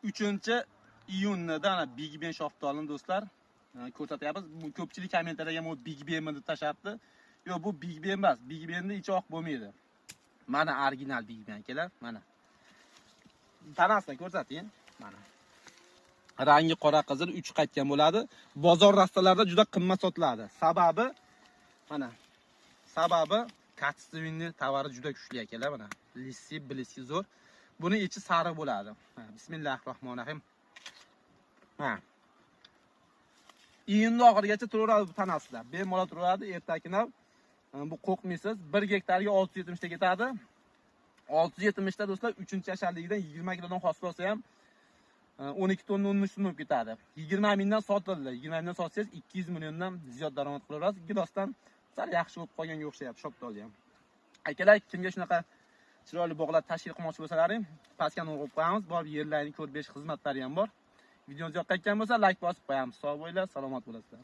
3-iyunda ana Big Ben shoftolini do'stlar ko'rsatyapmiz. Ko'pchilik kommentariyga bu Big Ben deb tashabdi. Yo'q, bu Big Ben emas. Big Ben'da ichi oq bo'lmaydi. Mana original Big Ben kelar, mana. Tanasini ko'rsating, mana. Rangi qora qizil 3 qaytgan bo'ladi. Bozor rastalarida juda qimmat sotiladi. Sababi mana. Sababi kачественный tovari juda kuchli ekanlar, mana. Lissi, bilisi zo'r. Buni ichi sariq bo'ladi. Bismillahirrohmanirrohim. Ha. Iyunda oxirigacha turaveradi bu tanasida. Bemalol turaveradi, ertakinab bu qo'rqmaysiz. 1 gektarga 670 ta ketadi. 670 ta do'stlar 3-yasharligidan 20 kilodan hosil olsa ham 12 tonna unni sunib ketadi. 20 mingdan sotildi. 20 mingdan sotsangiz 200 milliondan ziyod daromad qilaverasiz. Gilosdan sal yaxshi bo'lib qolganga o'xshayapti shoptolni ham. Akalar, kimga shunaqa chiroyli bog'lar tashkil qilmoqchi bo'lsalaring, pastga o'qib qo'yamiz. Borib yerlarini ko'rib berish xizmatlari ham bor. Videomiz yoqqan bo'lsa, like bosib qo'yamiz. Sog' bo'linglar, salomat bo'lasizlar.